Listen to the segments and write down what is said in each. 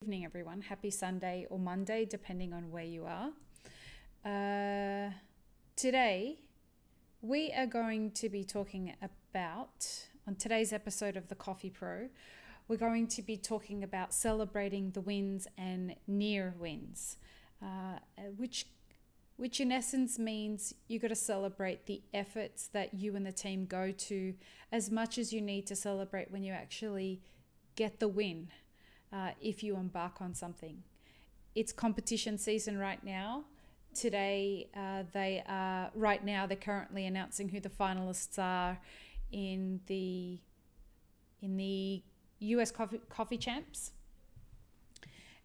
Evening, everyone. Happy Sunday or Monday, depending on where you are. Today, we are going to be talking about, on today's episode of the Coffee Pro, we're going to be talking about celebrating the wins and near wins, which in essence means you got to celebrate the efforts that you and the team go to as much as you need to celebrate when you actually get the win. If you embark on something. It's competition season right now. Today, they're currently announcing who the finalists are in the US Coffee Champs.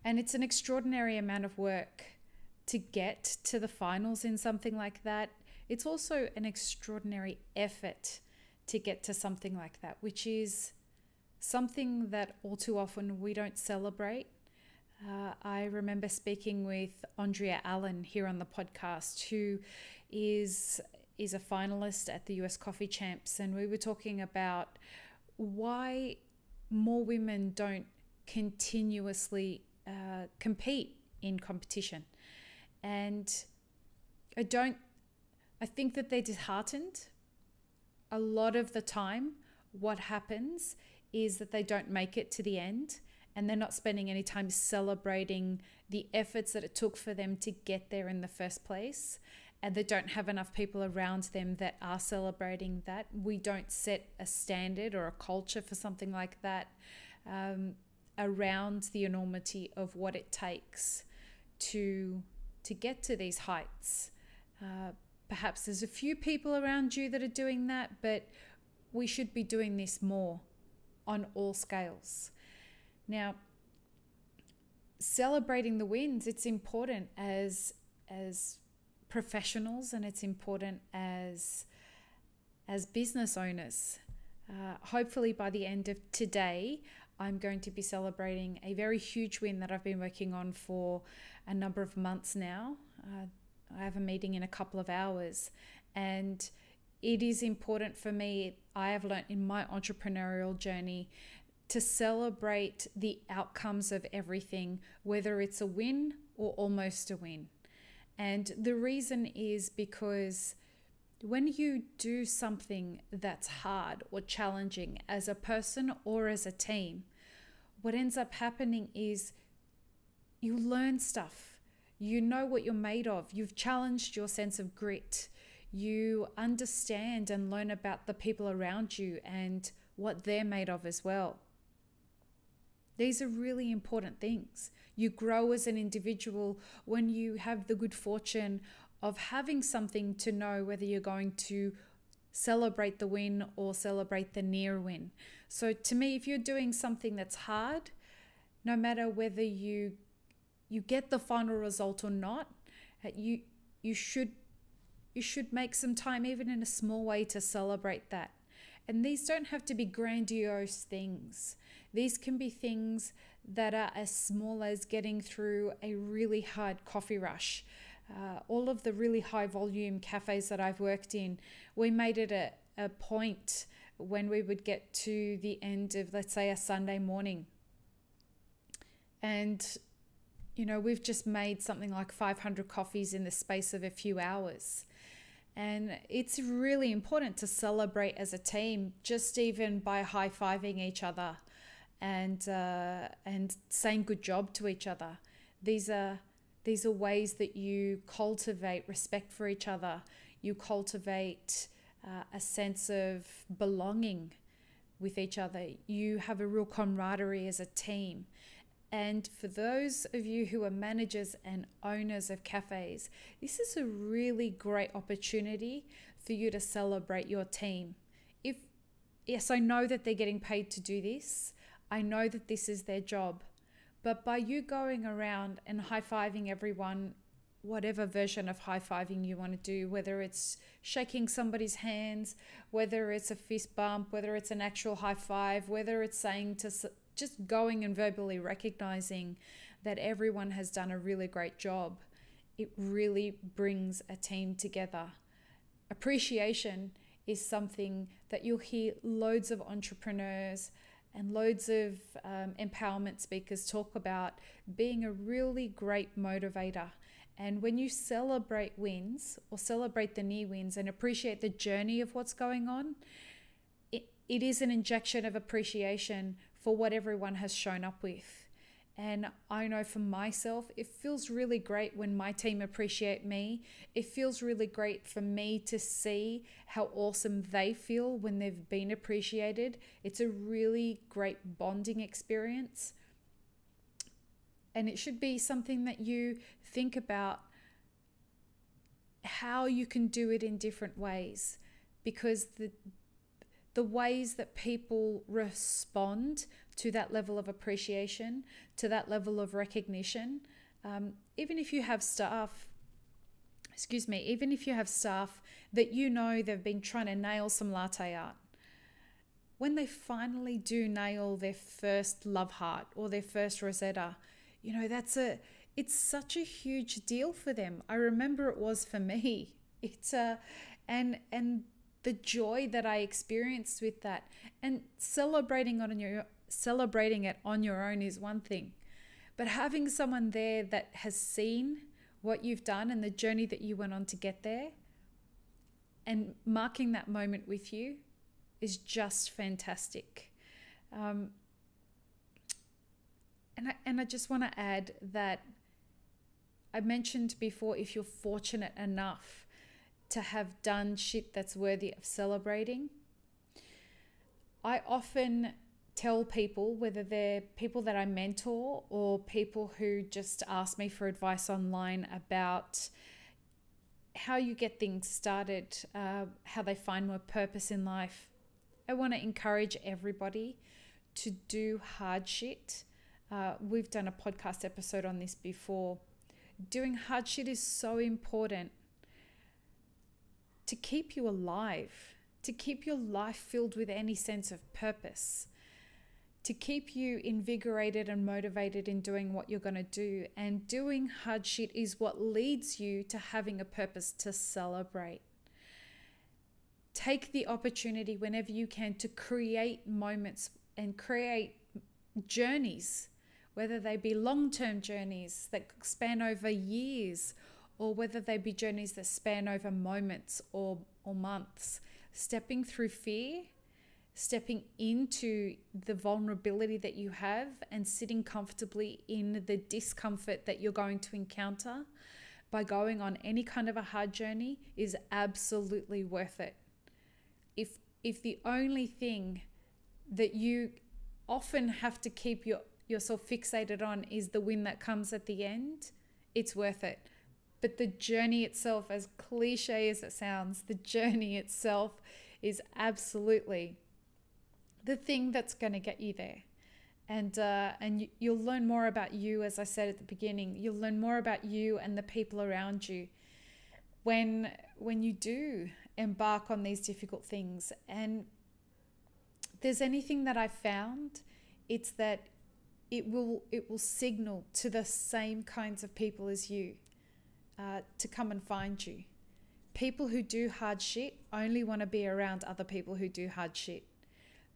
And it's an extraordinary amount of work to get to the finals in something like that. It's also an extraordinary effort to get to something like that, which is something that all too often we don't celebrate. I remember speaking with Andrea Allen here on the podcast, who is a finalist at the US Coffee Champs, and we were talking about why more women don't continuously compete in competition. And I think that they're disheartened. A lot of the time, what happens is that they don't make it to the end, and they're not spending any time celebrating the efforts that it took for them to get there in the first place, and they don't have enough people around them that are celebrating that. We don't set a standard or a culture for something like that around the enormity of what it takes to get to these heights. Perhaps there's a few people around you that are doing that, but we should be doing this more on all scales. Now, celebrating the wins, it's important as professionals, and it's important as business owners. Hopefully by the end of today, I'm going to be celebrating a very huge win that I've been working on for a number of months now. I have a meeting in a couple of hours, and it is important for me, I have learned in my entrepreneurial journey, to celebrate the outcomes of everything, whether it's a win or almost a win. And the reason is because when you do something that's hard or challenging as a person or as a team, what ends up happening is you learn stuff. You know what you're made of. You've challenged your sense of grit. You understand and learn about the people around you and what they're made of as well. These are really important things. You grow as an individual when you have the good fortune of having something to know whether you're going to celebrate the win or celebrate the near win. So to me, if you're doing something that's hard, no matter whether you get the final result or not, you should make some time, even in a small way, to celebrate that. And these don't have to be grandiose things. These can be things that are as small as getting through a really hard coffee rush. All of the really high volume cafes that I've worked in, we made it a point when we would get to the end of, let's say, a Sunday morning. And we've just made something like 500 coffees in the space of a few hours. And it's really important to celebrate as a team, just even by high-fiving each other and saying good job to each other. These are ways that you cultivate respect for each other. You cultivate a sense of belonging with each other. You have a real camaraderie as a team. And for those of you who are managers and owners of cafes, this is a really great opportunity for you to celebrate your team. Yes, I know that they're getting paid to do this. I know that this is their job. But by you going around and high-fiving everyone, whatever version of high-fiving you want to do, whether it's shaking somebody's hands, whether it's a fist bump, whether it's an actual high five, whether it's saying to just going and verbally recognizing that everyone has done a really great job, it really brings a team together. Appreciation is something that you'll hear loads of entrepreneurs and loads of empowerment speakers talk about being a really great motivator. And when you celebrate wins or celebrate the near wins and appreciate the journey of what's going on, it is an injection of appreciation for what everyone has shown up with. And I know for myself, it feels really great when my team appreciate me. It feels really great for me to see how awesome they feel when they've been appreciated. It's a really great bonding experience. And it should be something that you think about how you can do it in different ways, because the ways that people respond to that level of appreciation, to that level of recognition, even if you have staff that you know they've been trying to nail some latte art, when they finally do nail their first love heart or their first Rosetta, you know, it's such a huge deal for them. I remember it was for me. And the joy that I experienced with that, and celebrating it on your own is one thing, but having someone there that has seen what you've done and the journey that you went on to get there and marking that moment with you is just fantastic. And I just want to add that I mentioned before, if you're fortunate enough to have done shit that's worthy of celebrating, I often tell people, whether they're people that I mentor or people who just ask me for advice online about how you get things started, how they find more purpose in life, I want to encourage everybody to do hard shit. We've done a podcast episode on this before. Doing hard shit is so important to keep you alive, to keep your life filled with any sense of purpose, to keep you invigorated and motivated in doing what you're going to do. And doing hard shit is what leads you to having a purpose to celebrate. Take the opportunity whenever you can to create moments and create journeys, whether they be long-term journeys that span over years, or whether they be journeys that span over moments or months. Stepping through fear, stepping into the vulnerability that you have, and sitting comfortably in the discomfort that you're going to encounter by going on any kind of a hard journey is absolutely worth it. If the only thing that you often have to keep yourself fixated on is the win that comes at the end, it's worth it. But the journey itself, as cliche as it sounds, the journey itself is absolutely the thing that's going to get you there. And you'll learn more about you, as I said at the beginning. You'll learn more about you and the people around you when you do embark on these difficult things. And if there's anything that I've found, it's that it will signal to the same kinds of people as you to come and find you. People who do hard shit only want to be around other people who do hard shit,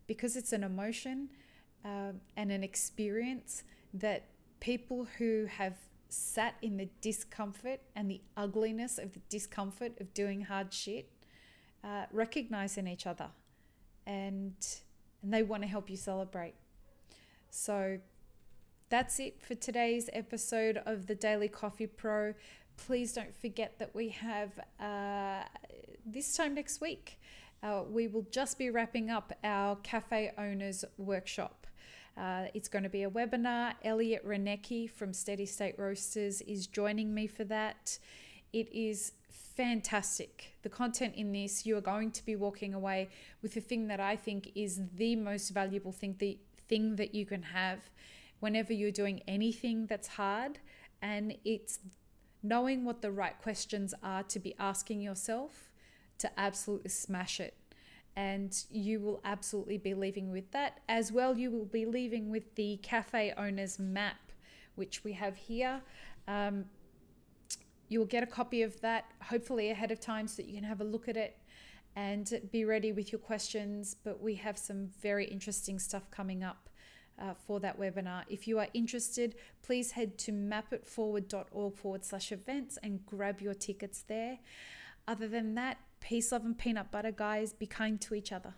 because it's an emotion and an experience that people who have sat in the discomfort and the ugliness of the discomfort of doing hard shit recognize in each other, and they want to help you celebrate. So that's it for today's episode of the Daily Coffee Pro. Please don't forget that we have this time next week, we will just be wrapping up our Cafe Owners Workshop. It's going to be a webinar. Elliot Renecki from Steady State Roasters is joining me for that. It is fantastic. The content in this, you are going to be walking away with the thing that I think is the most valuable thing, the thing that you can have whenever you're doing anything that's hard, and it's knowing what the right questions are to be asking yourself to absolutely smash it. And you will absolutely be leaving with that. As well, you will be leaving with the Cafe Owners Map, which we have here. You will get a copy of that, hopefully ahead of time, so that you can have a look at it and be ready with your questions. But we have some very interesting stuff coming up for that webinar. If you are interested, please head to mapitforward.org/events and grab your tickets there. Other than that, peace, love, and peanut butter, guys. Be kind to each other.